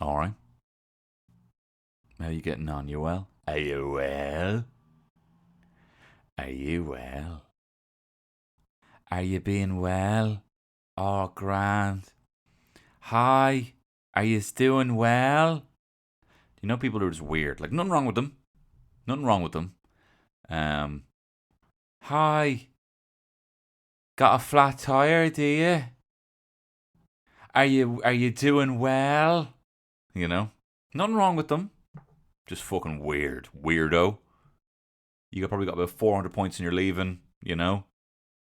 All right. How you getting on? You well? Are you well? Are you well? Are you being well? Oh, grand. Hi. Are you doing well? Do you know people who are just weird? Like, nothing wrong with them. Nothing wrong with them. Um, Hi. Got a flat tire, do you? Are you doing well? You know? Nothing wrong with them. Just fucking weird. Weirdo. You probably got about 400 points in your leaving, you know?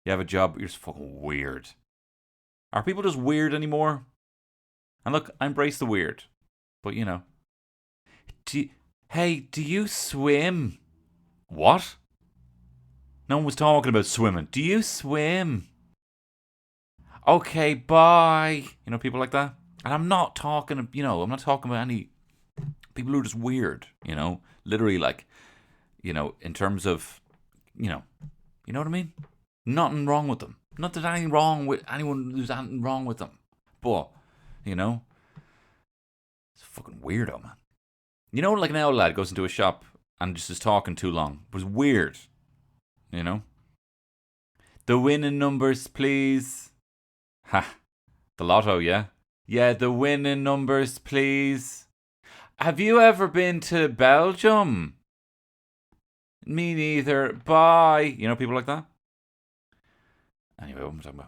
You have a job, but you're just fucking weird. Are people just weird anymore? And look, I embrace the weird. But, Do you, hey, do you swim? What? No one was talking about swimming. Do you swim? Okay, bye. People like that. And I'm not talking, I'm not talking about any people who are just weird, literally like, in terms of, you know what I mean? Nothing wrong with them. Not that anything wrong with anyone who's anything wrong with them. But, you know, it's a fucking weirdo, man. Like an old lad goes into a shop and just is talking too long. It was weird, you know? The winning numbers, please. Ha. The lotto, yeah? Yeah, the winning numbers, please. Have you ever been to Belgium? Me neither. Bye. People like that. Anyway, what am I talking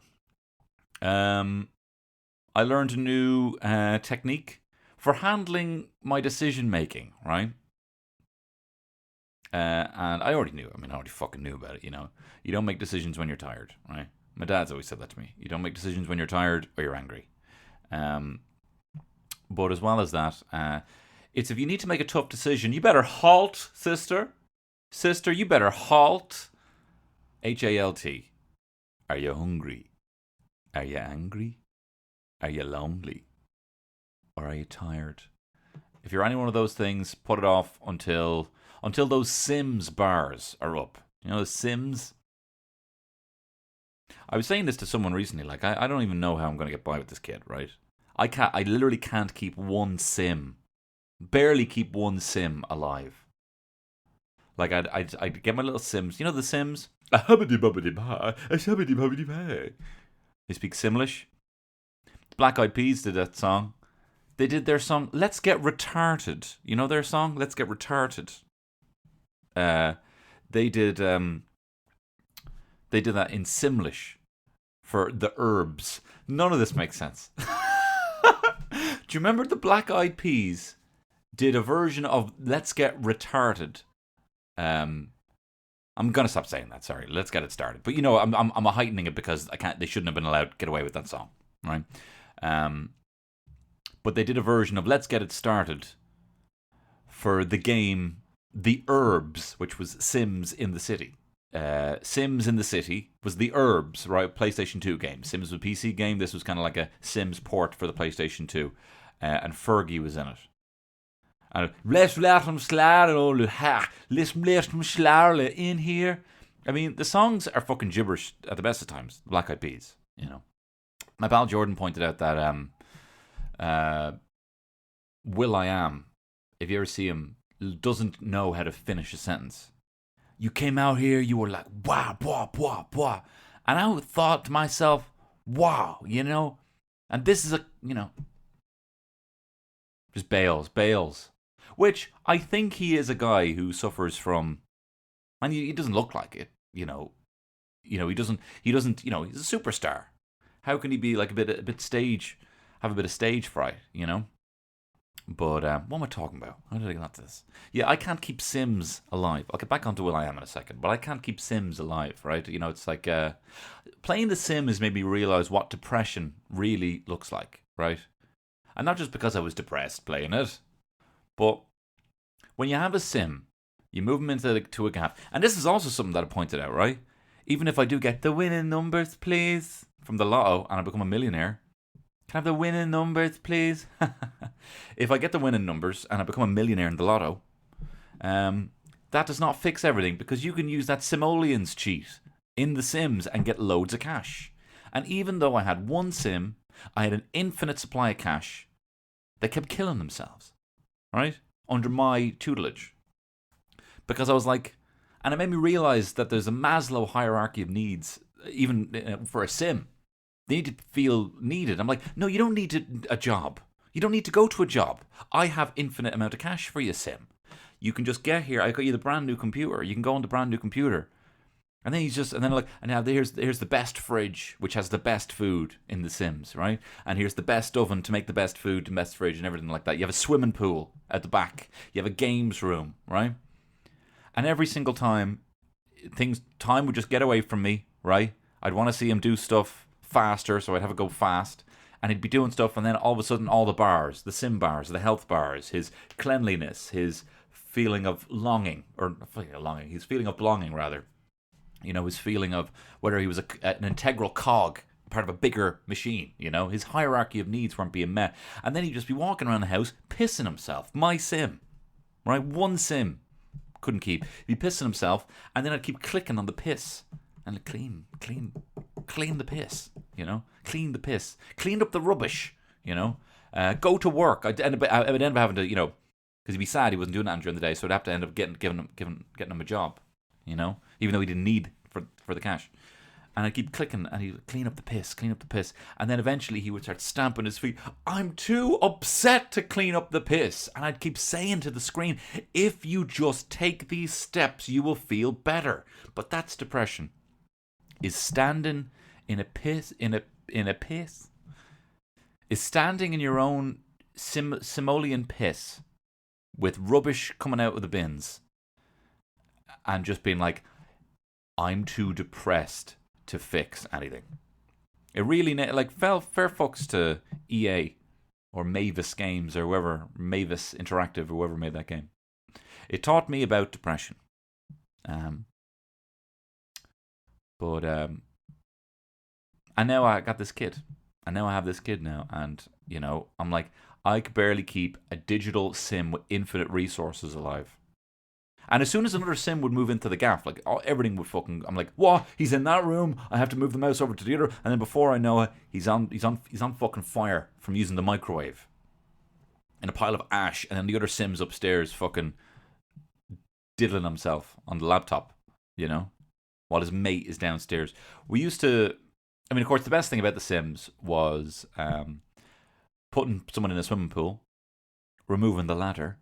about? I learned a new technique for handling my decision making, right? And I already knew. I already fucking knew about it. You don't make decisions when you're tired, right? My dad's always said that to me. You don't make decisions when you're tired or you're angry. But as well as that, it's if you need to make a tough decision, you better halt, sister. Sister, you better halt. HALT. Are you hungry? Are you angry? Are you lonely? Or are you tired? If you're any one of those things, put it off until those Sims bars are up. The Sims? I was saying this to someone recently, like, I don't even know how I'm going to get by with this kid, right? I literally can't keep one Sim. Barely keep one Sim alive. Like, I'd get my little Sims. You know the Sims? They speak Simlish. Black Eyed Peas did that song. They did their song "Let's Get Retarded." You know their song "Let's Get Retarded." They did that in Simlish for the Herbs. None of this makes sense. Do you remember the Black Eyed Peas did a version of "Let's Get Retarded"? I'm gonna stop saying that. Sorry, let's get it started. But I'm heightening it because I can't. They shouldn't have been allowed to get away with that song, right? But they did a version of "Let's Get It Started" for the game The Herbs, which was Sims in the City. Sims in the City was The Herbs, right? PlayStation 2 game. Sims was a PC game. This was kind of like a Sims port for the PlayStation 2. And Fergie was in it. And let's let them slide let's let them slide in here. The songs are fucking gibberish at the best of times. Black Eyed Peas, My pal Jordan pointed out that Will I Am, if you ever see him, doesn't know how to finish a sentence. You came out here, you were like, wow, blah, blah, blah. And I thought to myself, wow, and this is just bails. Which I think he is a guy who suffers from, and he doesn't look like it, he doesn't, he's a superstar. How can he be like have a bit of stage fright, But what am I talking about? How did I get onto this? Yeah, I can't keep Sims alive. I'll get back onto Will I Am in a second, but I can't keep Sims alive, right? It's like playing The Sims made me realize what depression really looks like, right? And not just because I was depressed playing it, but when you have a Sim, you move him into a gap. And this is also something that I pointed out, right? Even if I do get the winning numbers, please, from the lotto, and I become a millionaire, can I have the winning numbers, please? If I get the winning numbers and I become a millionaire in the lotto, that does not fix everything because you can use that simoleons cheat in The Sims and get loads of cash. And even though I had one Sim, I had an infinite supply of cash. They kept killing themselves, right? Under my tutelage. Because I was like, and it made me realize that there's a Maslow hierarchy of needs, even for a sim. They need to feel needed. I'm like, no, you don't need a job. You don't need to go to a job. I have infinite amount of cash for you, sim. You can just get here. I got you the brand new computer. You can go on the brand new computer. And then and now here's the best fridge, which has the best food in The Sims, right? And here's the best oven to make the best food, the best fridge, and everything like that. You have a swimming pool at the back. You have a games room, right? And every single time, time would just get away from me, right? I'd want to see him do stuff faster, so I'd have it go fast. And he'd be doing stuff, and then all of a sudden, all the bars, the sim bars, the health bars, his cleanliness, his feeling of longing, his feeling of belonging, rather. His feeling of whether he was an integral cog, part of a bigger machine, his hierarchy of needs weren't being met. And then he'd just be walking around the house, pissing himself. My sim, right? One sim couldn't keep. He'd be pissing himself, and then I'd keep clicking on the piss. And clean the piss, clean the piss, clean up the rubbish, go to work. I would end up having to, because he'd be sad he wasn't doing that during the day, so I'd have to end up getting him a job, even though he didn't need for the cash. And I'd keep clicking, and he'd clean up the piss, and then eventually he would start stamping his feet. I'm too upset to clean up the piss, and I'd keep saying to the screen, if you just take these steps, you will feel better. But that's depression. Is standing in a piss is standing in your own simoleon piss with rubbish coming out of the bins and just being like, I'm too depressed to fix anything. It really fair fucks to EA or Mavis Games or whoever, Mavis Interactive or whoever made that game. It taught me about depression. But and now I got this kid. And now I have this kid now, and I'm like, I could barely keep a digital sim with infinite resources alive. And as soon as another sim would move into the gaff, everything would I'm like, what? He's in that room. I have to move the mouse over to the other, and then before I know it, he's on fucking fire from using the microwave in a pile of ash, and then the other sim's upstairs fucking diddling himself on the laptop, while his mate is downstairs. We used to, of course, the best thing about The Sims was putting someone in a swimming pool, removing the ladder,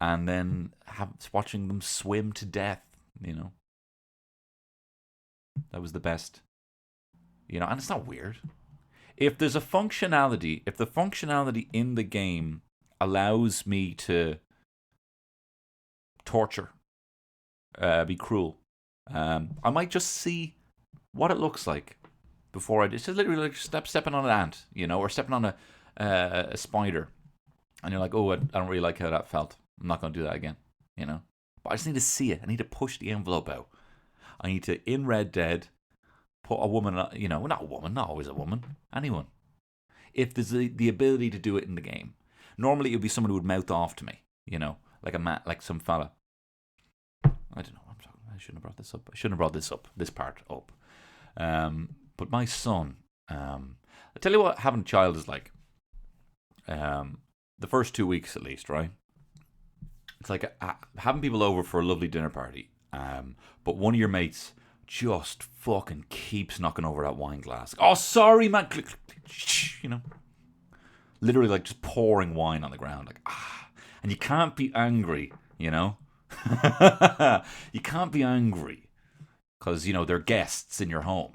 and then watching them swim to death, That was the best. And it's not weird. If the functionality in the game allows me to torture, be cruel, I might just see what it looks like before I do. It's literally like stepping on an ant, or stepping on a spider, and you're like, oh, I don't really like how that felt. I'm not going to do that again, But I just need to see it. I need to push the envelope out. I need to, in Red Dead, put a woman, not a woman, not always a woman, anyone. If there's the ability to do it in the game. Normally it would be someone who would mouth off to me, like some fella. I don't know what I'm talking about. I shouldn't have brought this part up. But my son, I tell you what having a child is like. The first 2 weeks at least, right? It's like having people over for a lovely dinner party, but one of your mates just fucking keeps knocking over that wine glass. Oh, sorry, man. Literally like just pouring wine on the ground, and you can't be angry, You can't be angry because they're guests in your home,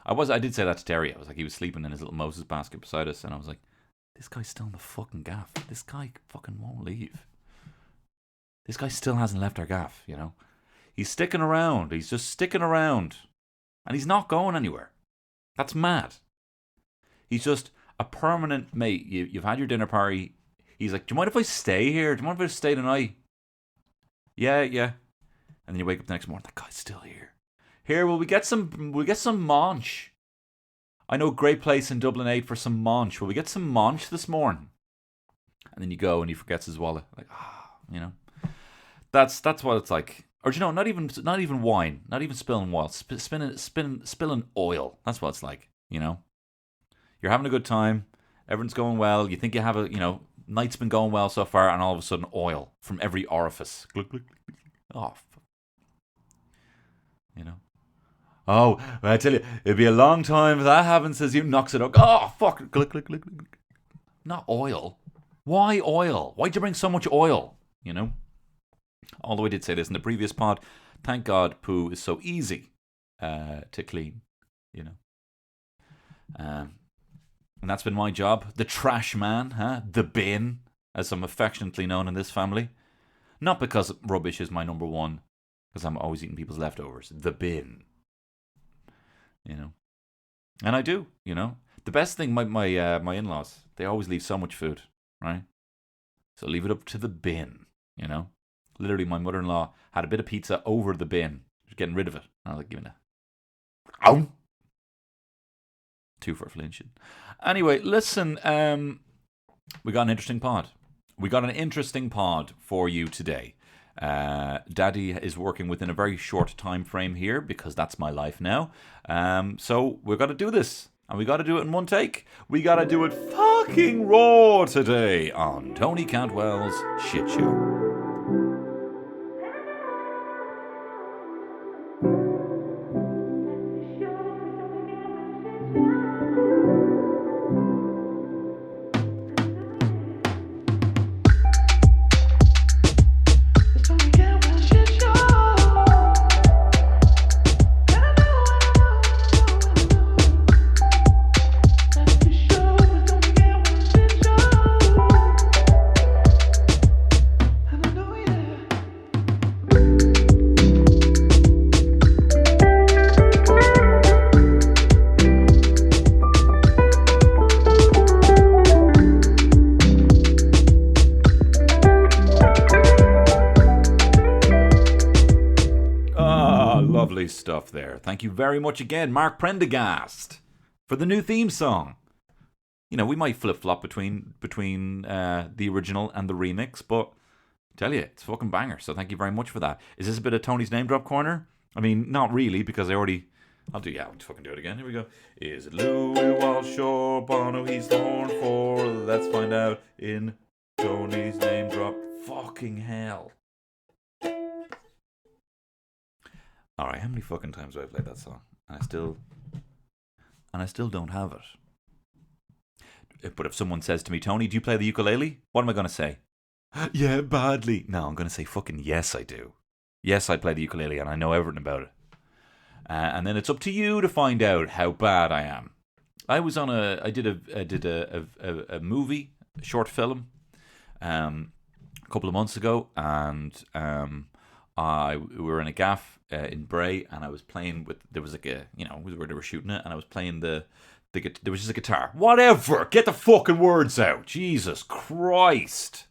I did say that to Terry. I was like, he was sleeping in his little Moses basket beside us, and I was like, this guy's still in the fucking gaff. This guy fucking won't leave. This guy still hasn't left our gaff, He's sticking around. He's just sticking around. And he's not going anywhere. That's mad. He's just a permanent mate. You've had your dinner party. He's like, do you mind if I stay here? Do you mind if I stay tonight? Yeah. And then you wake up the next morning, that guy's still here. Here, will we get some munch? I know a great place in Dublin 8 for some munch. Will we get some munch this morning? And then you go and he forgets his wallet. That's what it's like. Or not even wine, not even spilling oil, spilling oil. That's what it's like. You're having a good time. Everything's going well. You think you have a, night's been going well so far, and all of a sudden, oil from every orifice. Glug, glug, glug, glug. Oh, you know. Oh, I tell you, it'd be a long time if that happens. Says you knocks it up. Oh, fuck! Glug, glug, glug, glug. Not oil. Why oil? Why'd you bring so much oil? Although I did say this in the previous pod, thank God poo is so easy to clean. And that's been my job. The trash man, the bin, as I'm affectionately known in this family. Not because rubbish is my number one, because I'm always eating people's leftovers. The bin. And I do. The best thing, my in-laws, they always leave so much food, right? So leave it up to the bin. Literally, my mother-in-law had a bit of pizza over the bin, just getting rid of it. I was like, give me that. Ow! 2 for flinching. Anyway, listen, we got an interesting pod. We got an interesting pod for you today. Daddy is working within a very short time frame here because that's my life now. So we've got to do this. And we got to do it in one take. We got to do it fucking raw today on Tony Cantwell's Shit Show. Stuff there. Thank you very much again, Mark Prendergast, for the new theme song. We might flip-flop between the original and the remix, but I tell you, it's a fucking banger, so thank you very much for that. Is this a bit of Tony's name drop corner? I mean, not really, because I'll just fucking do it again. Here we go. Is it Louis Walsh or Bono he's the horn for? Let's find out in Tony's name drop. Fucking hell. Alright, how many fucking times have I played that song? And I still don't have it. But if someone says to me, Tony, do you play the ukulele? What am I going to say? Yeah, badly. No, I'm going to say fucking yes, I do. Yes, I play the ukulele and I know everything about it. And then it's up to you to find out how bad I am. I did a movie, a short film, a couple of months ago, and we were in a gaff in Bray, and I was playing with, there was like a, where they were shooting it, and I was playing there was just a guitar. Whatever, get the fucking words out. Jesus Christ.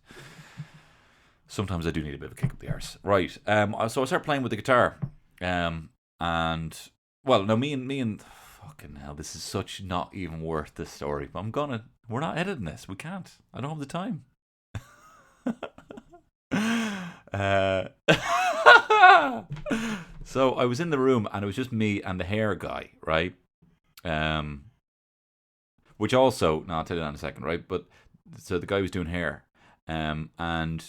Sometimes I do need a bit of a kick up the arse. Right, so I started playing with the guitar, and, well, no, me and, fucking hell, this is such not even worth this story, but we're not editing this, we can't. I don't have the time. So I was in the room and it was just me and the hair guy, right? Which also, no, I'll tell you that in a second, right? But so the guy was doing hair, and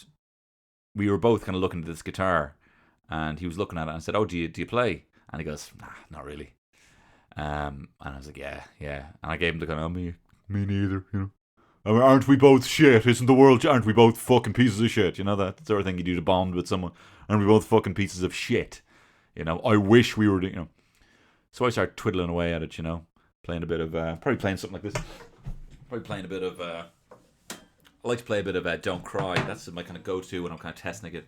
we were both kind of looking at this guitar, and he was looking at it and I said, "Oh, do you play?" And he goes, "Nah, not really." And I was like, "Yeah." And I gave him the kind of, me neither, I mean, aren't we both shit? Isn't the world? Aren't we both fucking pieces of shit? That sort of thing you do to bond with someone. Aren't we both fucking pieces of shit? I wish we were, So I started twiddling away at it, playing a bit of, probably playing something like this. Probably playing a bit of, I like to play a bit of Don't Cry. That's my kind of go-to when I'm kind of testing it.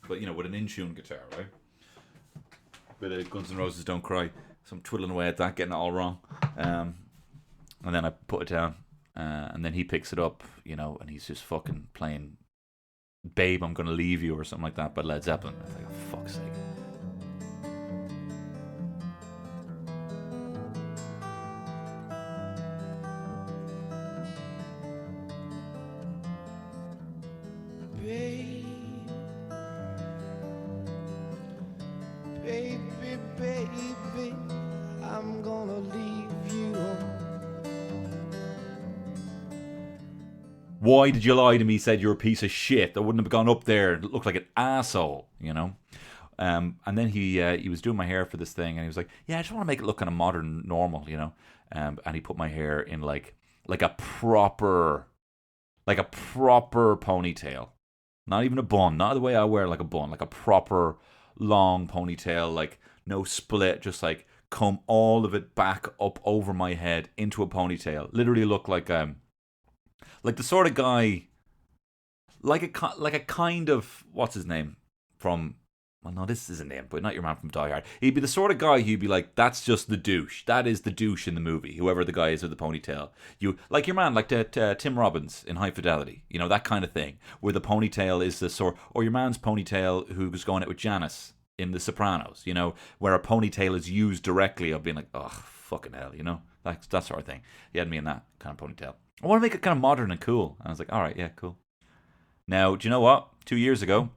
But, with an in-tune guitar, right? Bit of Guns N' Roses Don't Cry. So I'm twiddling away at that, getting it all wrong. And then I put it down. And then he picks it up, and he's just fucking playing Babe, I'm Gonna Leave You or something like that by Led Zeppelin. I was like, oh, fuck's sake. Babe, I'm gonna leave you. Why did you lie to me? Said you're a piece of shit. I wouldn't have gone up there. It looked like an asshole, you know. And then he was doing my hair for this thing, and he was like, "Yeah, I just want to make it look kind of modern, normal, you know." And he put my hair in like a proper ponytail, not even a bun, not the way I wear like a bun, like a proper long ponytail, like no split, just like comb all of it back up over my head into a ponytail. Literally look like the sort of guy, like a kind of, what's his name from, well, no, this isn't him, but not your man from Die Hard. He'd be the sort of guy who'd be like, that's just the douche. That is the douche in the movie, whoever the guy is with the ponytail. You like your man, like Tim Robbins in High Fidelity, you know, that kind of thing, where the ponytail is the sort, or your man's ponytail who was going out with Janice in The Sopranos, you know, where a ponytail is used directly of being like, oh, fucking hell, you know, that sort of thing. He had me in that kind of ponytail. I want to make it kind of modern and cool. And I was like, all right, yeah, cool. Now, do you know what? 2 years ago,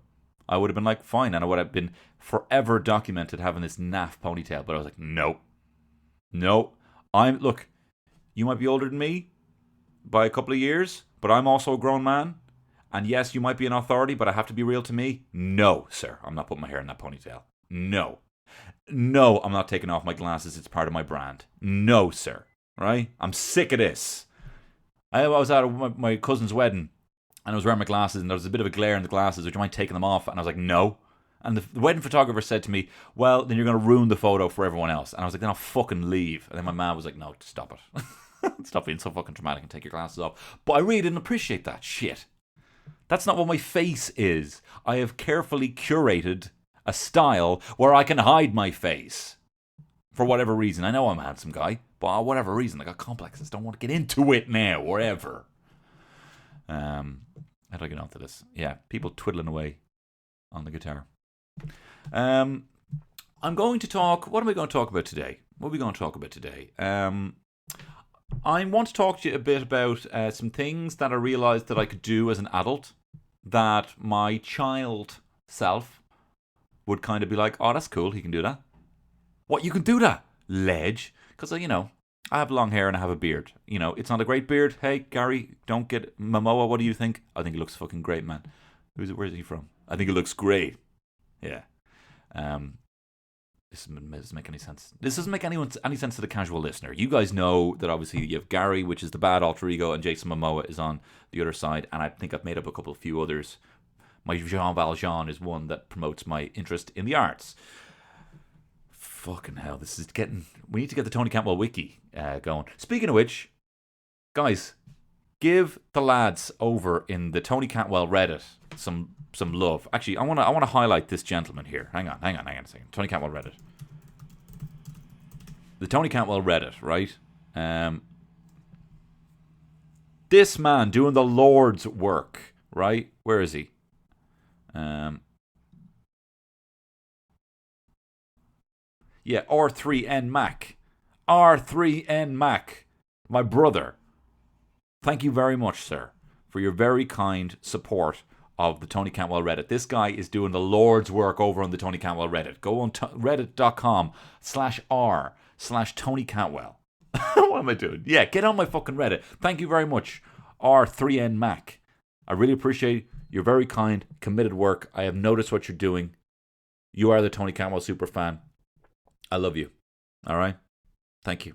I would have been like, fine, and I would have been forever documented having this naff ponytail. But I was like, no. Look, you might be older than me by a couple of years, but I'm also a grown man. And yes, you might be an authority, but I have to be real to me. No, sir, I'm not putting my hair in that ponytail. No, I'm not taking off my glasses. It's part of my brand. No, sir. Right? I'm sick of this. I was at my cousin's wedding, and I was wearing my glasses, and there was a bit of a glare in the glasses. Would you mind taking them off? And I was like, no. And the wedding photographer said to me, well, then you're going to ruin the photo for everyone else. And I was like, then I'll fucking leave. And then my man was like, no, stop it. Stop being so fucking dramatic and take your glasses off. But I really didn't appreciate that shit. That's not what my face is. I have carefully curated a style where I can hide my face. For whatever reason. I know I'm a handsome guy, but for whatever reason, I got complexes. Don't want to get into it now or ever. How do I get onto this? Yeah, people twiddling away on the guitar. I'm going to talk. What am I going to talk about today? What are we going to talk about today? I want to talk to you a bit about some things that I realised that I could do as an adult that my child self would kind of be like, oh, that's cool, he can do that. What, you can do that? Ledge? Because, you know, I have long hair and I have a beard. You know, it's not a great beard. Hey, Gary, don't get Momoa. What do you think? I think he looks fucking great, man. Where's he from? I think he looks great. Yeah. This doesn't make any sense. This doesn't make any sense to the casual listener. You guys know that obviously you have Gary, which is the bad alter ego, and Jason Momoa is on the other side. And I think I've made up a few others. My Jean Valjean is one that promotes my interest in the arts. Fucking hell, this is getting... We need to get the Tony Cantwell wiki going. Speaking of which, guys, give the lads over in the Tony Cantwell Reddit some love. Actually, I want to highlight this gentleman here. Hang on a second. Tony Cantwell Reddit. The Tony Cantwell Reddit, right? This man doing the Lord's work, right? Where is he? Yeah, R3N Mac. R3N Mac. My brother. Thank you very much, sir, for your very kind support of the Tony Cantwell Reddit. This guy is doing the Lord's work over on the Tony Cantwell Reddit. Go on reddit.com/r/Tony Cantwell. What am I doing? Yeah, get on my fucking Reddit. Thank you very much, R3N Mac. I really appreciate your very kind, committed work. I have noticed what you're doing. You are the Tony Cantwell super fan. I love you. All right? Thank you.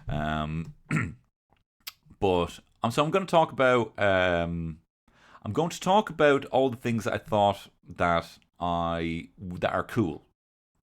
But so I'm going to talk about all the things that I thought that are cool,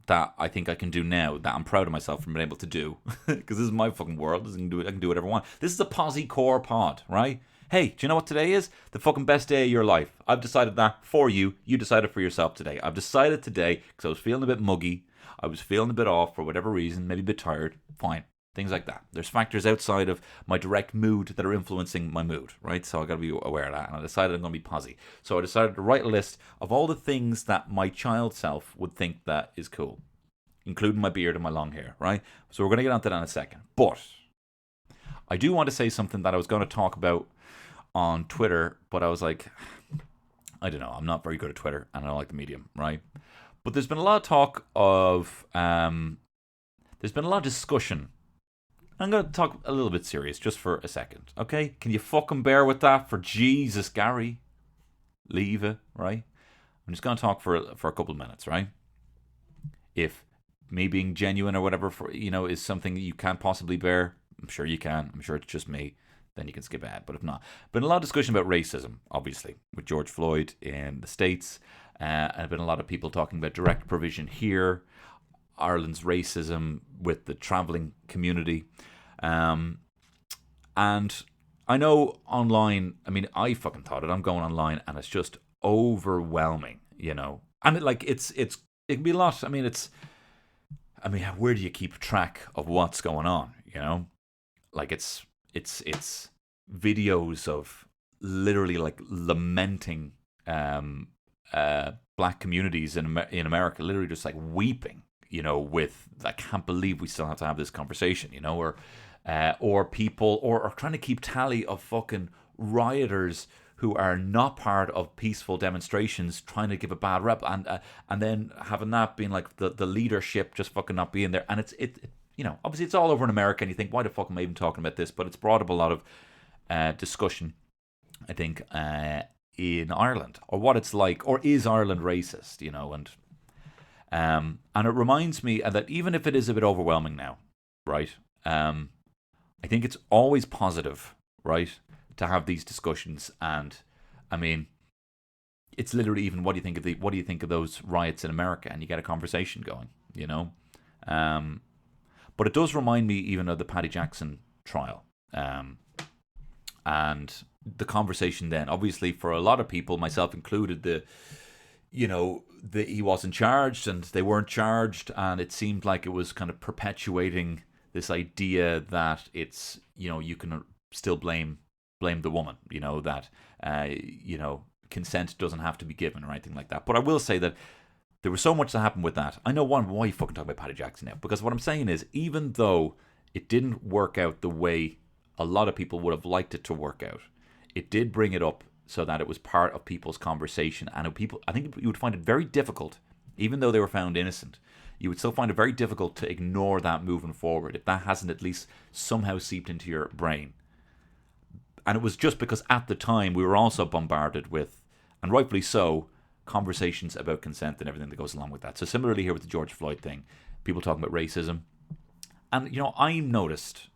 that I think I can do now, that I'm proud of myself for being able to do, because this is my fucking world. I can do whatever I want. This is a Posse Core pod, right? Hey, do you know what today is? The fucking best day of your life. I've decided that for you. You decided for yourself today. I've decided today because I was feeling a bit muggy. I was feeling a bit off for whatever reason, maybe a bit tired. Fine. Things like that. There's factors outside of my direct mood that are influencing my mood, right? So I got to be aware of that. And I decided I'm going to be posse. So I decided to write a list of all the things that my child self would think that is cool, including my beard and my long hair, right? So we're going to get onto that in a second. But I do want to say something that I was going to talk about on Twitter, but I was like, I don't know. I'm not very good at Twitter, and I don't like the medium, right? But there's been a lot of talk of there's been a lot of discussion. I'm going to talk a little bit serious just for a second, okay? Can you fucking bear with that for Jesus, Gary? Leave it, right? I'm just going to talk for a couple of minutes, right? If me being genuine or whatever, is something that you can't possibly bear, I'm sure you can. I'm sure it's just me. Then you can skip ahead. But if not, been a lot of discussion about racism, obviously, with George Floyd in the States. And been a lot of people talking about direct provision here, Ireland's racism with the travelling community. And I know online, I mean, I fucking thought it. I'm going online and it's just overwhelming, And it can be a lot. Where do you keep track of what's going on, Like it's videos of literally like lamenting black communities in America, literally just like weeping, with I can't believe we still have to have this conversation, or people or trying to keep tally of fucking rioters who are not part of peaceful demonstrations trying to give a bad rep, and then having that being like the leadership just fucking not being there. And obviously it's all over in America, and you think, why the fuck am I even talking about this? But it's brought up a lot of discussion, I think, in Ireland, or what it's like, or is Ireland racist, and it reminds me that even if it is a bit overwhelming now, right, I think it's always positive, right, to have these discussions. And I mean, it's literally even what do you think of those riots in America, and you get a conversation going, but it does remind me even of the Paddy Jackson trial, and the conversation then, obviously for a lot of people, myself included, he wasn't charged and they weren't charged, and it seemed like it was kind of perpetuating this idea that it's, you can still blame the woman, that consent doesn't have to be given or anything like that. But I will say that there was so much that happened with that. I know why you fucking talking about Paddy Jackson now, because what I'm saying is, even though it didn't work out the way a lot of people would have liked it to work out, it did bring it up so that it was part of people's conversation. And I think you would find it very difficult, even though they were found innocent, you would still find it very difficult to ignore that moving forward if that hasn't at least somehow seeped into your brain. And it was just because at the time we were also bombarded with, and rightfully so, conversations about consent and everything that goes along with that. So similarly here with the George Floyd thing, people talking about racism. And, I noticed,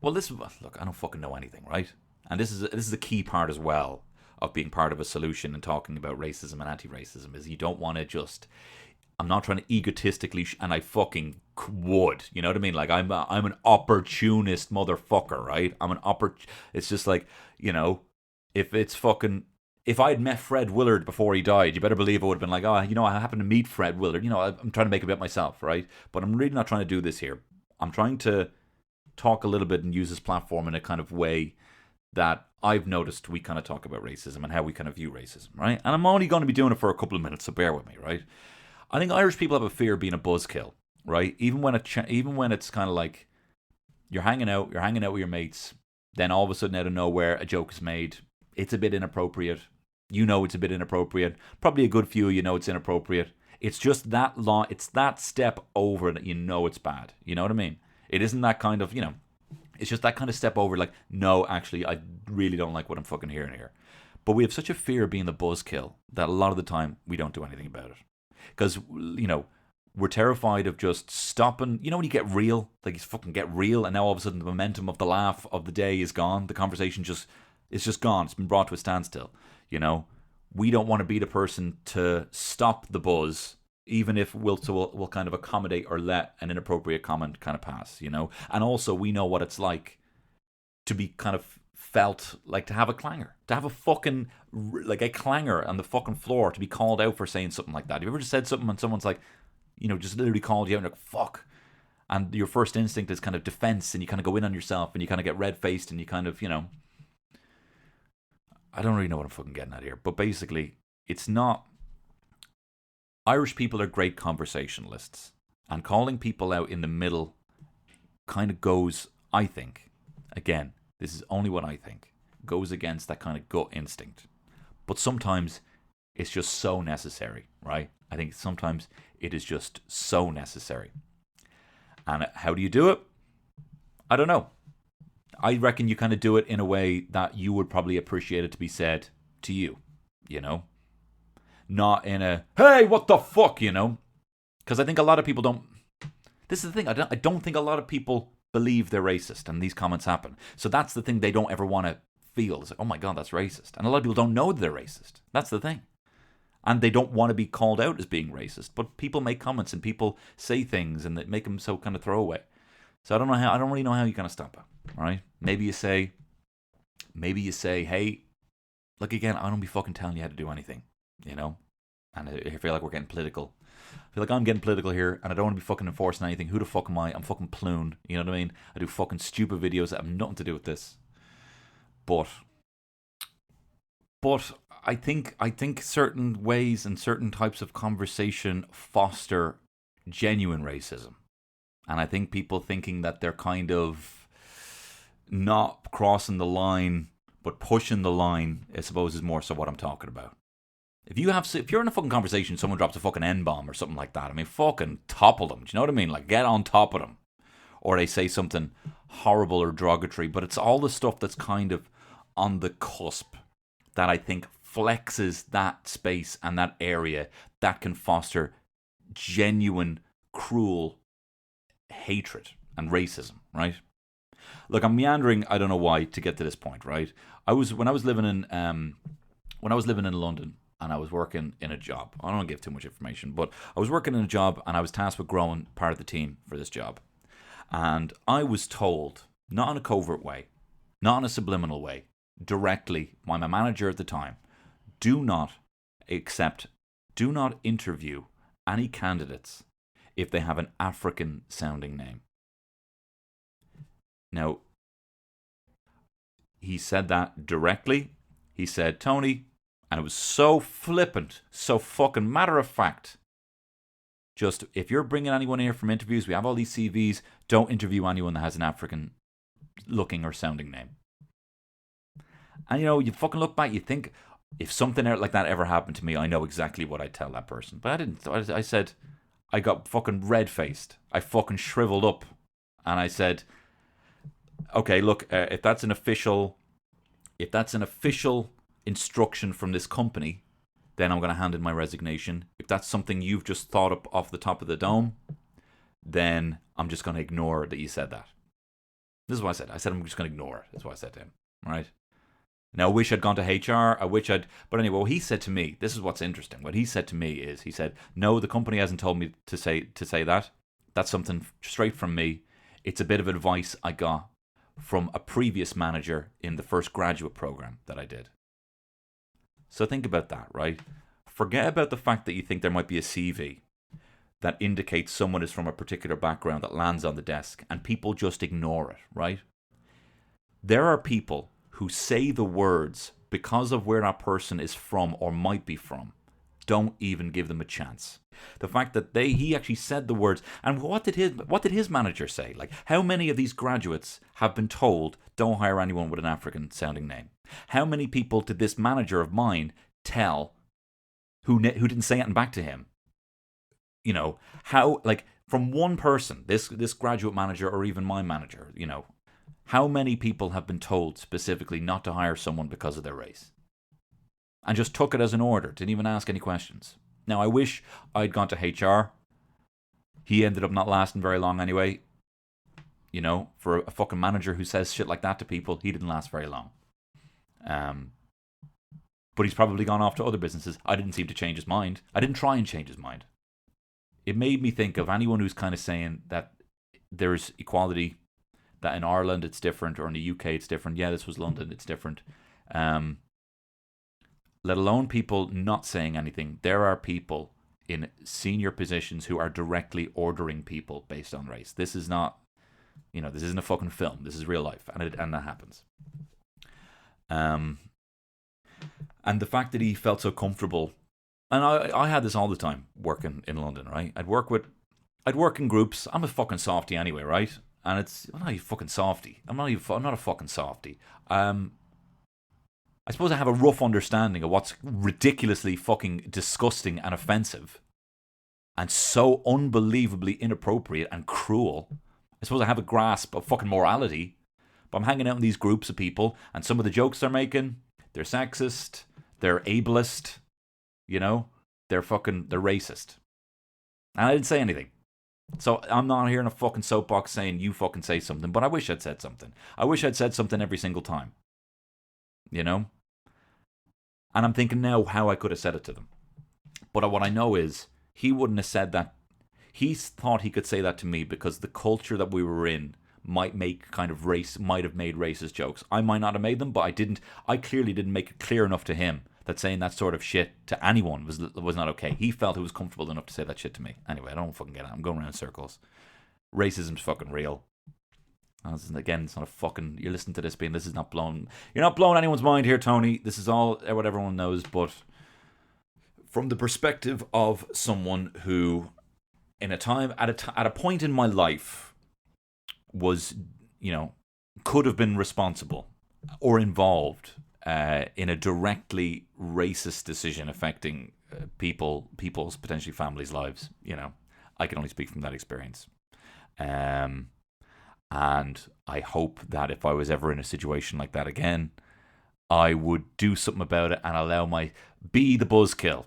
look, I don't fucking know anything, right? And this is a key part as well of being part of a solution and talking about racism and anti-racism, is you don't want to just, I'm not trying to egotistically, and I fucking would, you know what I mean? Like I'm an opportunist motherfucker, right? It's just like, if I had met Fred Willard before he died, you better believe I would have been like, I happened to meet Fred Willard. I'm trying to make it about myself, right? But I'm really not trying to do this here. I'm trying to talk a little bit and use this platform in a kind of way that I've noticed we kind of talk about racism and how we kind of view racism, right? And I'm only going to be doing it for a couple of minutes, so bear with me, right? I think Irish people have a fear of being a buzzkill, right? Even when it's kind of like you're hanging out with your mates, then all of a sudden out of nowhere a joke is made. It's a bit inappropriate. It's a bit inappropriate. Probably a good few, it's inappropriate. It's just that long. It's that step over that it's bad. You know what I mean? It isn't that kind of, it's just that kind of step over. Like, no, actually, I really don't like what I'm fucking hearing here. But we have such a fear of being the buzzkill that a lot of the time we don't do anything about it. Because, we're terrified of just stopping. When you get real, like you fucking get real, and now all of a sudden the momentum of the laugh of the day is gone. The conversation it's just gone. It's been brought to a standstill. We don't want to be the person to stop the buzz, even if we'll kind of accommodate or let an inappropriate comment kind of pass, And also we know what it's like to be kind of felt, like to have a clangor, to have a fucking, like a clangor on the fucking floor, to be called out for saying something like that. Have you ever just said something and someone's like, just literally called you out and like, fuck. And your first instinct is kind of defense, and you kind of go in on yourself and you kind of get red-faced and you kind of, I don't really know what I'm fucking getting at here. But basically, it's not, Irish people are great conversationalists. And calling people out in the middle kind of goes, I think, again, this is only what I think, goes against that kind of gut instinct. But sometimes it's just so necessary, right? I think sometimes it is just so necessary. And how do you do it? I don't know. I reckon you kind of do it in a way that you would probably appreciate it to be said to you, you know? Not in a, hey, what the fuck, you know? Because I think a lot of people don't. This is the thing. I don't think a lot of people believe they're racist and these comments happen. So that's the thing they don't ever want to feel. It's like, oh my God, that's racist. And a lot of people don't know they're racist. That's the thing. And they don't want to be called out as being racist. But people make comments and people say things and that make them so kind of throwaway. So I don't really know how you kind of stop it. All right? Maybe you say, hey, look again, I don't be fucking telling you how to do anything, you know? And I feel like we're getting political. I feel like I'm getting political here, and I don't want to be fucking enforcing anything. Who the fuck am I? I'm fucking Plune. You know what I mean? I do fucking stupid videos that have nothing to do with this. But I think certain ways and certain types of conversation foster genuine racism. And I think people thinking that they're kind of not crossing the line, but pushing the line, I suppose, is more so what I'm talking about. If you're in a fucking conversation, someone drops a fucking N-bomb or something like that, I mean, fucking topple them. Do you know what I mean? Like, get on top of them. Or they say something horrible or derogatory, but it's all the stuff that's kind of on the cusp that I think flexes that space and that area that can foster genuine, cruel hatred and racism, right? Look, I'm meandering, I don't know why, to get to this point, right? When I was living in London, and I was working in a job. I don't want to give too much information, but I was working in a job and I was tasked with growing part of the team for this job. And I was told, not in a covert way, not in a subliminal way, directly by my manager at the time, do not interview any candidates if they have an African sounding name. Now, he said that directly. He said, Tony, and it was so flippant, so fucking matter of fact. Just, if you're bringing anyone here from interviews, we have all these CVs, don't interview anyone that has an African looking or sounding name. And you know, you fucking look back, you think, if something like that ever happened to me, I know exactly what I'd tell that person. But I didn't. I said, I got fucking red-faced. I fucking shriveled up. And I said, okay, look, if that's an official instruction from this company, then I'm going to hand in my resignation. If that's something you've just thought up off the top of the dome, then I'm just going to ignore that you said that. This is what I said. I said I'm just going to ignore it. That's what I said to him. Right? Now, I wish I'd gone to HR. But anyway, what he said to me, this is what's interesting. What he said to me is, he said, no, the company hasn't told me to say that. That's something straight from me. It's a bit of advice I got from a previous manager in the first graduate program that I did. So think about that, right? Forget about the fact that you think there might be a CV that indicates someone is from a particular background that lands on the desk, and people just ignore it, right? There are people who say the words because of where that person is from or might be from. Don't even give them a chance. The fact that he actually said the words, and what did his manager say? Like, how many of these graduates have been told don't hire anyone with an African sounding name? How many people did this manager of mine tell who didn't say anything back to him? You know, how, like, from one person, this graduate manager or even my manager, you know, how many people have been told specifically not to hire someone because of their race? And just took it as an order, didn't even ask any questions. Now, I wish I'd gone to HR. He ended up not lasting very long anyway. You know, for a fucking manager who says shit like that to people, he didn't last very long. But he's probably gone off to other businesses. I didn't seem to change his mind. I didn't try and change his mind. It made me think of anyone who's kind of saying that there's equality, that in Ireland it's different, or in the UK it's different. Yeah, this was London, it's different. Let alone people not saying anything. There are people in senior positions who are directly ordering people based on race. This is not, you know, this isn't a fucking film. This is real life, and that happens. And the fact that he felt so comfortable, and I had this all the time working in London, right? I'd work in groups. I'm a fucking softie anyway, right? And I'm not a fucking softie. I'm not a fucking softie. I suppose I have a rough understanding of what's ridiculously fucking disgusting and offensive. and so unbelievably inappropriate and cruel. I suppose I have a grasp of fucking morality, but I'm hanging out in these groups of people, and some of the jokes they're making, they're sexist, they're ableist, you know, they're racist. And I didn't say anything. So I'm not here in a fucking soapbox saying you fucking say something, but I wish I'd said something. I wish I'd said something every single time, you know? And I'm thinking now how I could have said it to them. But what I know is he wouldn't have said that. He thought he could say that to me because the culture that we were in might have made racist jokes. I might not have made them, but I didn't. I clearly didn't make it clear enough to him that saying that sort of shit to anyone was not okay. He felt it was comfortable enough to say that shit to me. Anyway, I don't fucking get it. I'm going around in circles. Racism's fucking real. Again, it's not a fucking. You're listening to this being. This is not blown. You're not blowing anyone's mind here, Tony. This is all what everyone knows, but from the perspective of someone who, in a time at a point in my life, was, could have been responsible or involved in a directly racist decision affecting people's potentially families' lives. I can only speak from that experience. And I hope that if I was ever in a situation like that again, I would do something about it and allow be the buzzkill.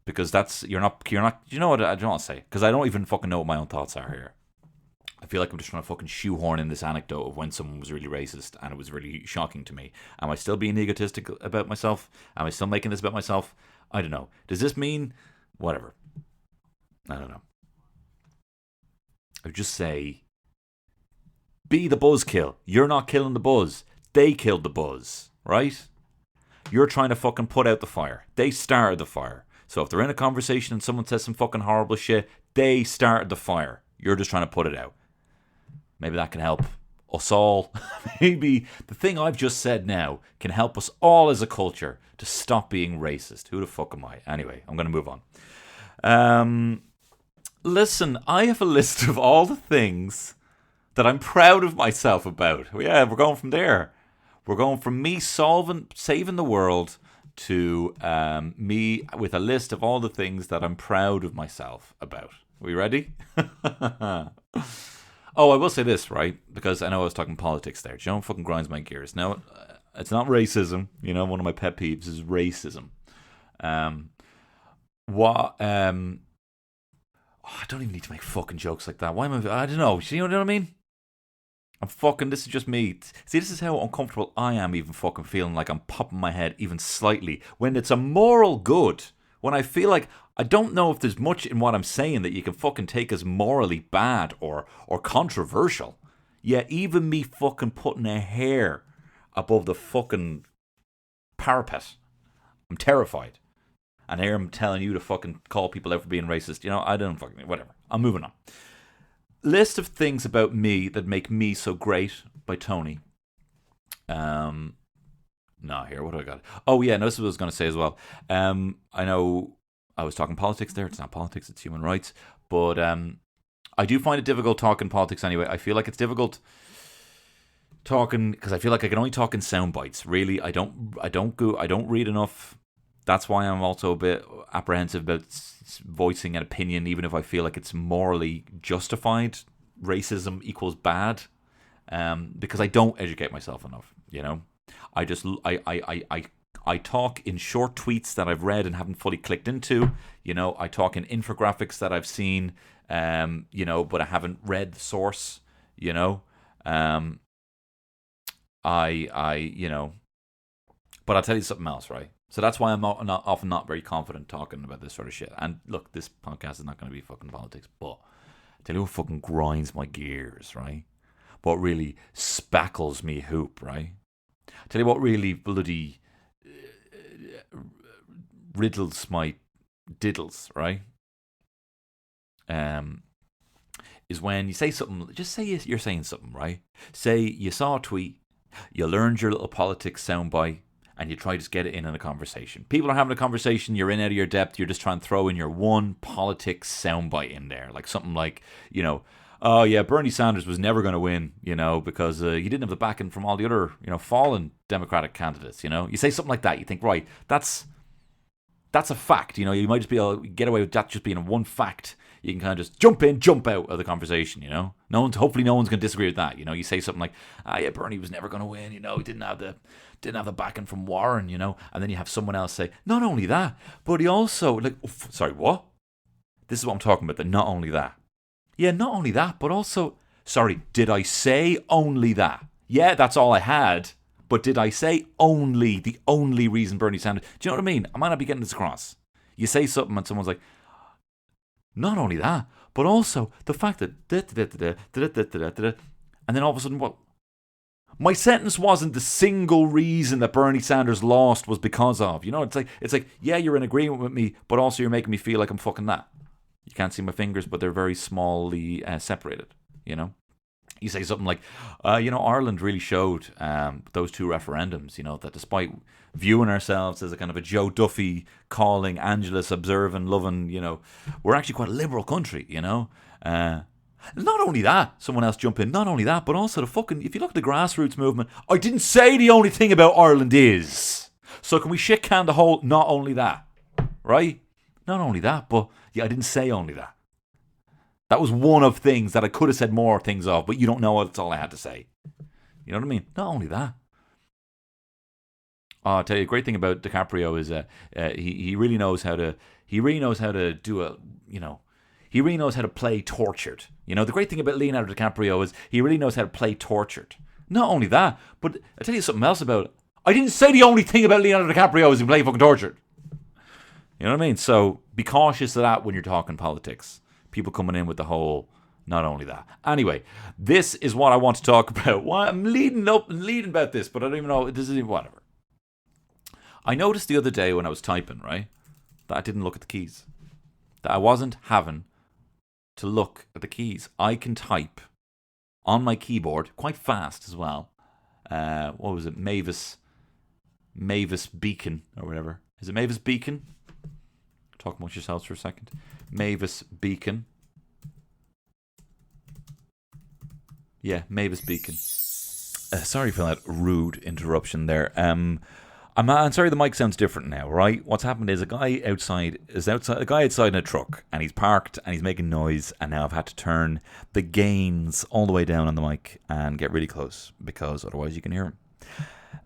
Because you're not, you know what I don't want to say? Because I don't even fucking know what my own thoughts are here. I feel like I'm just trying to fucking shoehorn in this anecdote of when someone was really racist and it was really shocking to me. Am I still being egotistic about myself? Am I still making this about myself? I don't know. Does this mean whatever? I don't know. I would just say, be the buzzkill. You're not killing the buzz. They killed the buzz, right? You're trying to fucking put out the fire. They started the fire. So if they're in a conversation and someone says some fucking horrible shit, they started the fire. You're just trying to put it out. Maybe that can help us all. Maybe the thing I've just said now can help us all as a culture to stop being racist. Who the fuck am I? Anyway, I'm going to move on. Listen, I have a list of all the things that I'm proud of myself about. Yeah, we're going from there. We're going from me saving the world to me with a list of all the things that I'm proud of myself about. Are we ready? Oh, I will say this, right? Because I know I was talking politics there. Do you know what fucking grinds my gears? Now, it's not racism. One of my pet peeves is racism. I don't even need to make fucking jokes like that. Why am I don't know. You know what I mean? This is just me. See, this is how uncomfortable I am even fucking feeling like I'm popping my head even slightly when it's a moral good. When I feel like I don't know if there's much in what I'm saying that you can fucking take as morally bad or controversial. Yet even me fucking putting a hair above the fucking parapet, I'm terrified. And here I'm telling you to fucking call people out for being racist. I don't fucking... Whatever. I'm moving on. List of things about me that make me so great by Tony. Here, what do I got? Oh, yeah, no, this is what I was going to say as well. I know I was talking politics there. It's not politics, it's human rights. But I do find it difficult talking politics anyway. I feel like it's difficult talking because I feel like I can only talk in sound bites. Really, I don't read enough. That's why I'm also a bit apprehensive about voicing an opinion, even if I feel like it's morally justified. Racism equals bad, because I don't educate myself enough. I talk in short tweets that I've read and haven't fully clicked into. I talk in infographics that I've seen, but I haven't read the source. But I'll tell you something else, right? So that's why I'm often not very confident talking about this sort of shit. And look, this podcast is not going to be fucking politics, but I'll tell you what fucking grinds my gears, right? What really spackles me hoop, right? I'll tell you what really bloody riddles my diddles, right? Is when you say something, just say you're saying something, right? Say you saw a tweet, you learned your little politics soundbite, and you try to just get it in a conversation. People are having a conversation, you're in out of your depth, you're just trying to throw in your one politics soundbite in there. Like something like, oh yeah, Bernie Sanders was never going to win, because he didn't have the backing from all the other, fallen Democratic candidates, You say something like that, you think, right, that's that's a fact. You know, you might just be able to get away with that just being one fact. You can kind of just jump in, jump out of the conversation, you know. Hopefully no one's going to disagree with that. You know, you say something like, yeah, Bernie was never going to win, you know, he didn't have the backing from Warren, you know. And then you have someone else say, not only that, but he also, like, sorry, what? This is what I'm talking about, not only that. Yeah, not only that, but also, sorry, did I say only that? Yeah, that's all I had. But did I say the only reason Bernie Sanders? Do you know what I mean? I might not be getting this across. You say something and someone's like, not only that, but also the fact that and then all of a sudden, what? My sentence wasn't the single reason that Bernie Sanders lost was because of. You know, it's like, yeah, you're in agreement with me, but also you're making me feel like I'm fucking that. You can't see my fingers, but they're very smallly separated, you know? You say something like, you know, Ireland really showed those two referendums, you know, that despite viewing ourselves as a kind of a Joe Duffy calling, Angelus observing, loving, you know, we're actually quite a liberal country, you know. Not only that, someone else jump in, not only that, but also if you look at the grassroots movement, I didn't say the only thing about Ireland is. So can we shit can the whole not only that, right? Not only that, but yeah, I didn't say only that. That was one of things that I could have said more things of, but you don't know that's all I had to say. You know what I mean? Not only that. Oh, I'll tell you, a great thing about DiCaprio is he really knows how to do he really knows how to play tortured. You know, the great thing about Leonardo DiCaprio is he really knows how to play tortured. Not only that, but I'll tell you something else about it. I didn't say the only thing about Leonardo DiCaprio is he play fucking tortured. You know what I mean? So be cautious of that when you're talking politics. People coming in with the whole, not only that. Anyway, this is what I want to talk about. Well, I'm leading about this, but I don't even know. This is whatever. I noticed the other day when I was typing, right, that I didn't look at the keys. That I wasn't having to look at the keys. I can type on my keyboard quite fast as well. What was it? Mavis Beacon or whatever. Is it Mavis Beacon? Talk amongst yourselves for a second. Mavis Beacon. Yeah, Mavis Beacon. Sorry for that rude interruption there. I'm sorry the mic sounds different now, right? What's happened is a guy outside in a truck, and he's parked and he's making noise, and now I've had to turn the gains all the way down on the mic and get really close because otherwise you can hear him.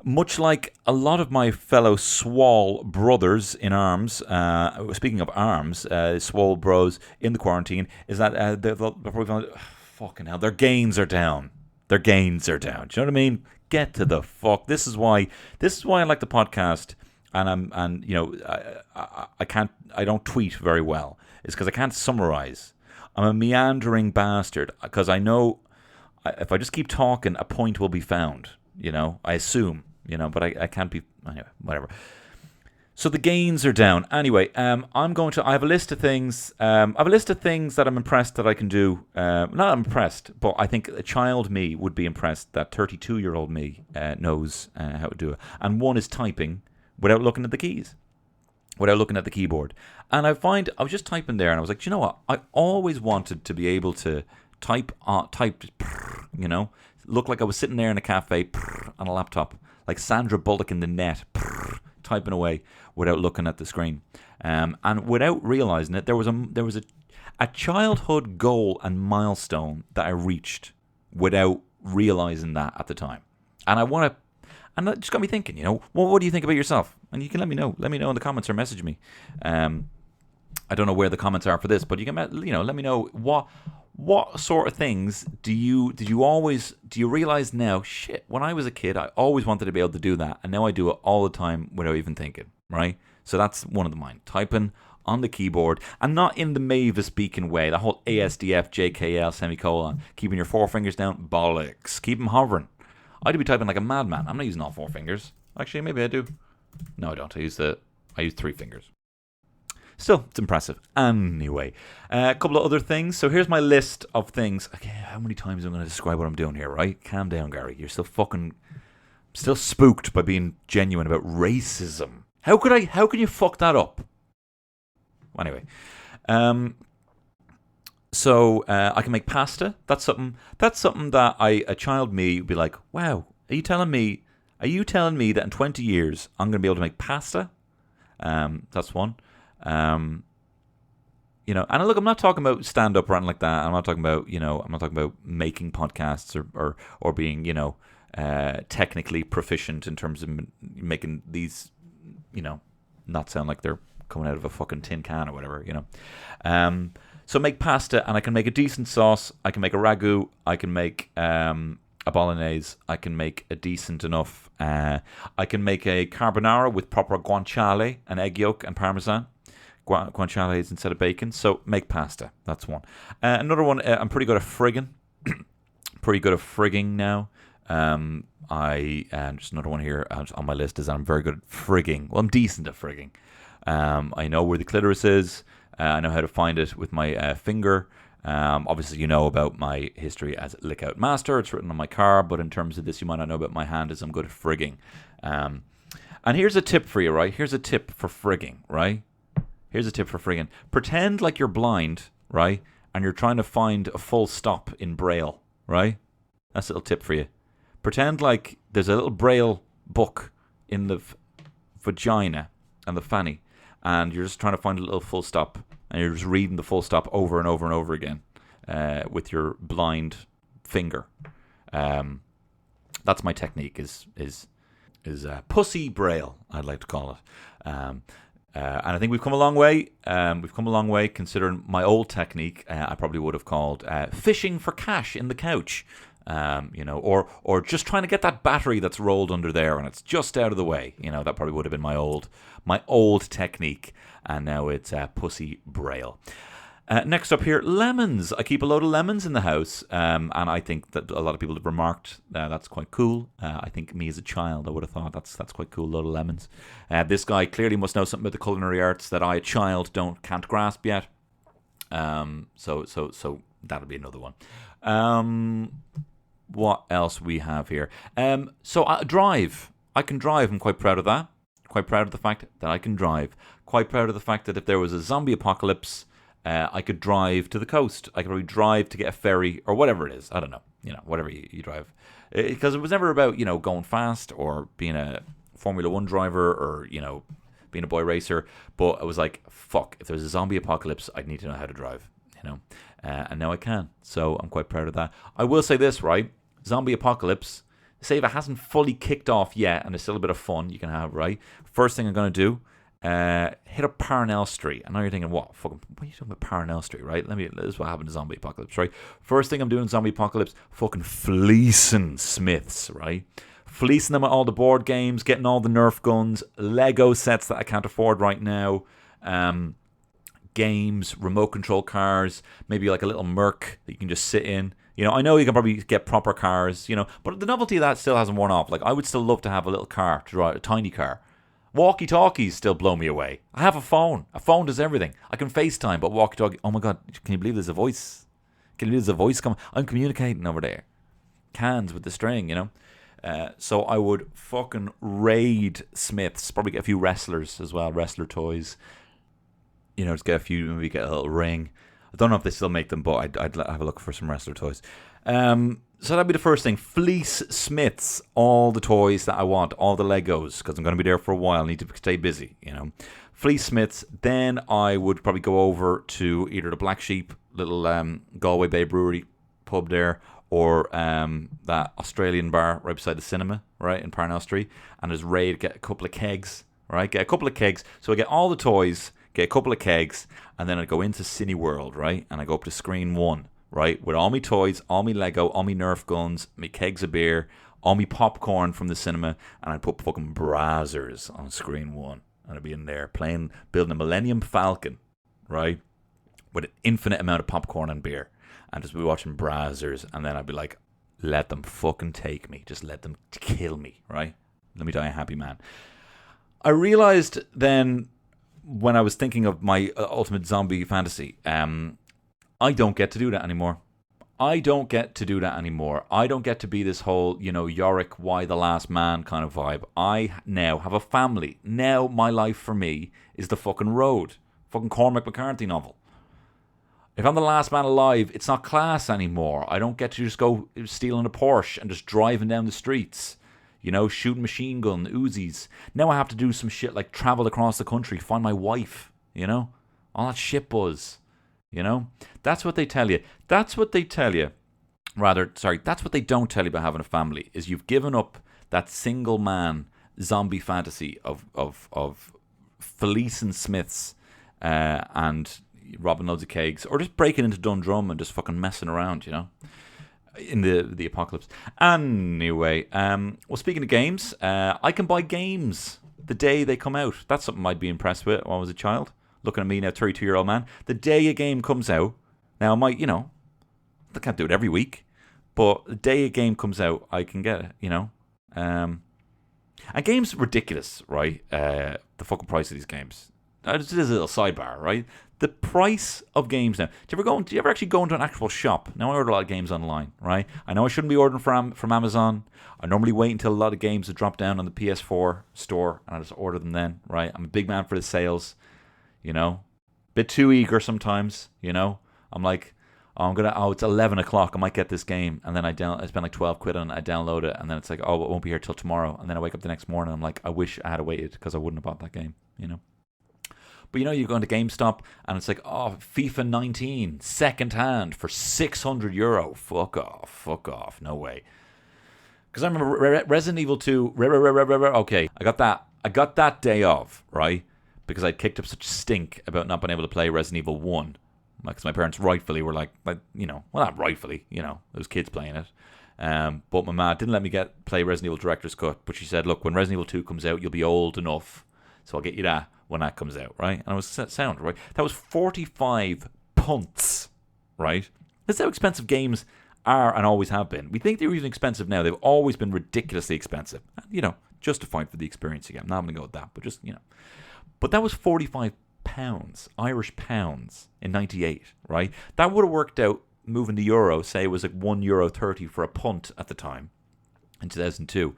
Much like a lot of my fellow swole brothers in arms, speaking of arms, swole bros in the quarantine, is that they're probably found, fucking hell, their gains are down. Their gains are down. Do you know what I mean? Get to the fuck. This is why I like the podcast, and I don't tweet very well. It's because I can't summarize. I'm a meandering bastard because I know if I just keep talking, a point will be found. You know, I assume, you know, but I can't be, anyway, whatever. So the gains are down. Anyway, I have a list of things. That I'm impressed that I can do. Not impressed, but I think a child me would be impressed that 32-year-old me knows how to do it. And one is typing without looking at the keys, without looking at the keyboard. And I was just typing there, and I was like, do you know what? I always wanted to be able to type, you know, look like I was sitting there in a cafe on a laptop, like Sandra Bullock in The Net, typing away without looking at the screen, and without realizing it, there was a childhood goal and milestone that I reached without realizing that at the time, and that just got me thinking. You know, what do you think about yourself? And you can let me know in the comments or message me. I don't know where the comments are for this, but you can let me know what sort of things do you realize now? Shit, when I was a kid, I always wanted to be able to do that, and now I do it all the time without even thinking, right? So that's one of mine. Typing on the keyboard, and not in the Mavis Beacon way, the whole ASDF, JKL, semicolon, keeping your four fingers down, bollocks. Keep them hovering. I'd be typing like a madman. I'm not using all four fingers. Actually, maybe I do. No, I don't. I use 3 fingers. Still, it's impressive. Anyway, a couple of other things. So here's my list of things. Okay, how many times am I going to describe what I'm doing here, right? Calm down, Gary. You're still spooked by being genuine about racism. How can you fuck that up? Anyway, so I can make pasta. That's something that a child me would be like, wow, are you telling me that in 20 years I'm going to be able to make pasta? That's one. And look, I'm not talking about stand up or anything like that. I'm not talking about, I'm not talking about making podcasts or being, technically proficient in terms of making these, not sound like they're coming out of a fucking tin can or whatever, So make pasta, and I can make a decent sauce. I can make a ragu. I can make a bolognese. I can make a decent enough. I can make a carbonara with proper guanciale, an egg yolk, and parmesan. Guanciale is instead of bacon. So make pasta. That's one. Another one. I'm pretty good at frigging. Pretty good at frigging now. Just another one here on my list is I'm very good at frigging. Well, I'm decent at frigging. I know where the clitoris is. I know how to find it with my finger. Obviously, you know about my history as lick out master. It's written on my car. But in terms of this, you might not know about my hand is I'm good at frigging. And here's a tip for you, right? Here's a tip for frigging, right? Here's a tip for frigging. Pretend like you're blind, right? And you're trying to find a full stop in Braille, right? That's a little tip for you. Pretend like there's a little Braille book in the vagina and the fanny, and you're just trying to find a little full stop, and you're just reading the full stop over and over and over again with your blind finger. That's my technique. Is pussy Braille, I'd like to call it. And I think we've come a long way. We've come a long way considering my old technique. I probably would have called fishing for cash in the couch. Or just trying to get that battery that's rolled under there and it's just out of the way. That probably would have been my old technique, and now it's pussy Braille. Next up here, lemons. I keep a load of lemons in the house, and I think that a lot of people have remarked that's quite cool. I think me as a child, I would have thought that's quite cool, a load of lemons. This guy clearly must know something about the culinary arts that I, a child, can't grasp yet. So that'll be another one. What else we have here? So I drive. I can drive. I'm quite proud of that. Quite proud of the fact that I can drive. Quite proud of the fact that if there was a zombie apocalypse, I could drive to the coast. I could probably drive to get a ferry or whatever it is. I don't know. Whatever you drive. Because it was never about, going fast or being a Formula 1 driver or, being a boy racer. But I was like, fuck, if there's a zombie apocalypse, I'd need to know how to drive, and now I can. So I'm quite proud of that. I will say this, right? Zombie apocalypse, say if it hasn't fully kicked off yet and there's still a bit of fun you can have, right? First thing I'm going to do, hit up Parnell Street. I know you're thinking, what are you talking about Parnell Street, right? This is what happened to zombie apocalypse, right? First thing I'm doing in zombie apocalypse, fucking fleecing Smiths, right? Fleecing them at all the board games, getting all the Nerf guns, Lego sets that I can't afford right now, games, remote control cars, maybe like a little Merc that you can just sit in. I know you can probably get proper cars, but the novelty of that still hasn't worn off. Like, I would still love to have a little car to drive, a tiny car. Walkie-talkies still blow me away. I have a phone. A phone does everything. I can FaceTime, but walkie-talkie, oh my God, can you believe there's a voice? Can you believe there's a voice coming? I'm communicating over there. Cans with the string, So I would fucking raid Smiths. Probably get a few wrestlers as well, wrestler toys. Just get a few, maybe get a little ring. I don't know if they still make them, but I'd have a look for some wrestler toys. So that'd be the first thing. Fleece Smiths, all the toys that I want, all the Legos, because I'm going to be there for a while. I need to stay busy, Fleece Smiths. Then I would probably go over to either the Black Sheep, little Galway Bay Brewery pub there, or that Australian bar right beside the cinema, right, in Parnell Street. And there's raid, get a couple of kegs, right? Get a couple of kegs. So I get all the toys, get a couple of kegs, and then I go into Cineworld, right? And I go up to screen 1, right? With all my toys, all my Lego, all my Nerf guns, my kegs of beer, all my popcorn from the cinema, and I put fucking Brazzers on screen 1. And I'd be in there building a Millennium Falcon, right? With an infinite amount of popcorn and beer. And just be watching Brazzers, and then I'd be like, let them fucking take me. Just let them kill me, right? Let me die a happy man. I realized then, when I was thinking of my ultimate zombie fantasy, I don't get to do that anymore. I don't get to be this whole, Yorick, why the last man kind of vibe. I now have a family. Now my life for me is the fucking road. Fucking Cormac McCarthy novel. If I'm the last man alive, it's not class anymore. I don't get to just go stealing a Porsche and just driving down the streets. shooting machine gun, Uzis. Now I have to do some shit like travel across the country, find my wife, all that shit buzz, That's what they tell you. That's what they tell you. That's what they don't tell you about having a family, is you've given up that single man zombie fantasy of Felice and Smiths and robbing loads of kegs, or just breaking into Dundrum and just fucking messing around, in the apocalypse. Anyway, well, speaking of games, I can buy games the day they come out. That's something I'd be impressed with when I was a child. Looking at me now, 32-year-old man. The day a game comes out, now I might, I can't do it every week, but the day a game comes out, I can get it, And games ridiculous, right? The fucking price of these games. This is a little sidebar, right? The price of games now. Do you ever actually go into an actual shop? Now I order a lot of games online, right? I know I shouldn't be ordering from Amazon. I normally wait until a lot of games have dropped down on the PS4 store, and I just order them then, right? I'm a big man for the sales, Bit too eager sometimes, I'm like, it's 11 o'clock, I might get this game, and then I spend like 12 quid on it, I download it, and then it's like, it won't be here till tomorrow, and then I wake up the next morning, I'm like, I wish I had waited, because I wouldn't have bought that game, But you go into GameStop, and it's like, FIFA 19, second hand for €600. Fuck off, no way. Because I remember Resident Evil 2, okay, I got that day off, right? Because I'd kicked up such stink about not being able to play Resident Evil 1. Because my parents rightfully were like, well, not rightfully, it was kids playing it. But my mom didn't let me play Resident Evil Director's Cut, but she said, look, when Resident Evil 2 comes out, you'll be old enough, so I'll get you that when that comes out, right? And I was sound, right? That was 45 punts, right? That's how expensive games are and always have been. We think they're even expensive now. They've always been ridiculously expensive. Justified for the experience again. I'm not going to go with that, but just, But that was 45 pounds, Irish pounds, in 98, right? That would have worked out, moving the euro, say it was like €1.30 for a punt at the time, in 2002.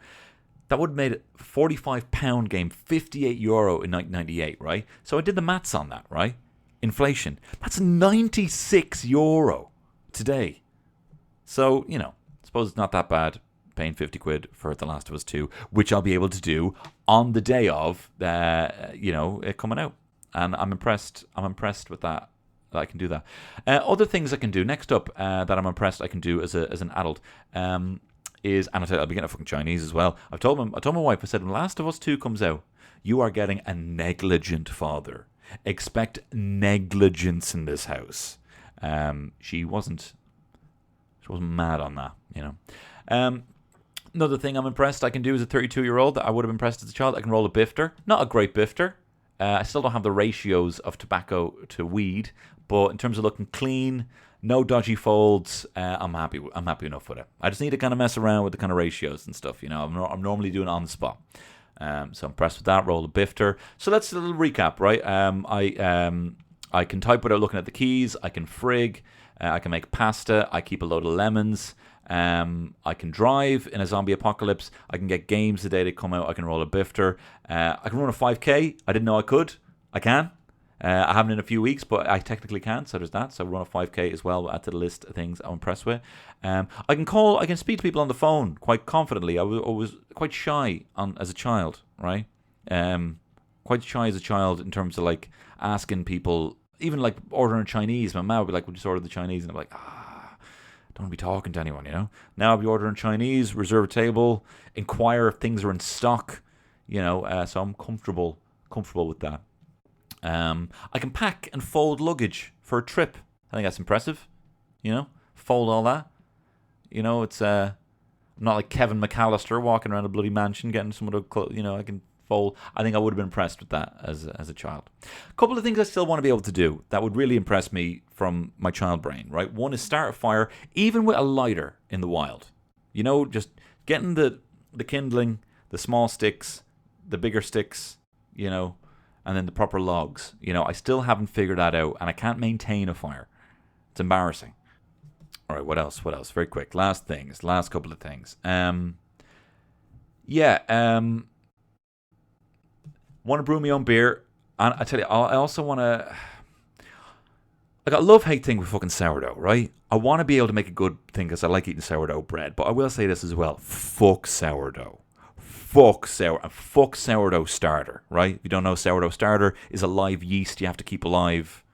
That would have made it a £45 game, €58 in 1998, right? So I did the maths on that, right? Inflation. That's €96 today. So, I suppose it's not that bad paying 50 quid for The Last of Us 2, which I'll be able to do on the day of, it coming out. And I'm impressed with that I can do that. Other things I can do, next up, that I'm impressed I can do as an adult, is, and I'll be getting a fucking Chinese as well. I told my wife, I said, when Last of Us 2 comes out, you are getting a negligent father. Expect negligence in this house. She wasn't mad on that, Another thing I'm impressed I can do as a 32-year-old that I would have impressed as a child, I can roll a bifter. Not a great bifter. I still don't have the ratios of tobacco to weed, but in terms of looking clean, no dodgy folds, I'm happy enough with it. I just need to kind of mess around with the kind of ratios and stuff. I'm normally doing it on the spot. So I'm impressed with that. Roll a bifter. So that's a little recap, right? I can type without looking at the keys. I can frig. I can make pasta. I keep a load of lemons. I can drive in a zombie apocalypse. I can get games the day they come out. I can roll a bifter. I can run a 5K. I didn't know I could. I can. I haven't in a few weeks, but I technically can, so there's that. So I run a 5K as well, add to the list of things I'm impressed with. I can speak to people on the phone quite confidently. I was quite shy as a child, right? Quite shy as a child in terms of like asking people, even like ordering Chinese. My mom would be like, would you just order the Chinese? And I'm like, don't want to be talking to anyone, Now I'll be ordering Chinese, reserve a table, inquire if things are in stock, so I'm comfortable with that. I can pack and fold luggage for a trip. I think that's impressive. Fold all that. It's I'm not like Kevin McAllister walking around a bloody mansion getting some of the clothes. I can fold. I think I would have been impressed with that as a child. A couple of things I still want to be able to do that would really impress me from my child brain. Right, one is start a fire, even with a lighter in the wild. Just getting the kindling, the small sticks, the bigger sticks. And then the proper logs. I still haven't figured that out, and I can't maintain a fire. It's embarrassing. All right, what else? Very quick. Last couple of things. Want to brew my own beer, and I tell you, I also want to. I got a love-hate thing with fucking sourdough, right? I want to be able to make a good thing because I like eating sourdough bread, but I will say this as well: fuck sourdough. fuck sourdough starter, right? If you don't know, sourdough starter is a live yeast you have to keep alive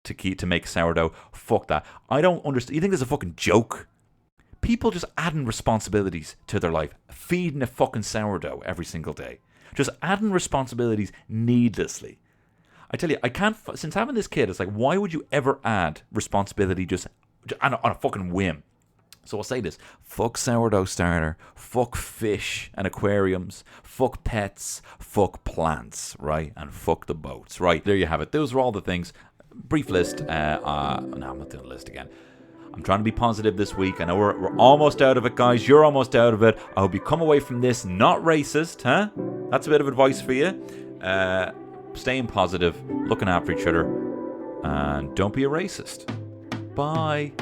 to make sourdough. Fuck that. I don't understand. You think there's a fucking joke? People just adding responsibilities to their life, feeding a fucking sourdough every single day, just adding responsibilities needlessly. I tell you, I can't. Since having this kid, it's like, why would you ever add responsibility just on a fucking whim? So I'll say this: fuck sourdough starter, fuck fish and aquariums, fuck pets, fuck plants, right? And fuck the boats, right? There you have it. Those are all the things. Brief list. No, I'm not doing the list again. I'm trying to be positive this week. I know we're almost out of it, guys. You're almost out of it. I hope you come away from this not racist, huh? That's a bit of advice for you. Staying positive, looking after each other, and don't be a racist. Bye.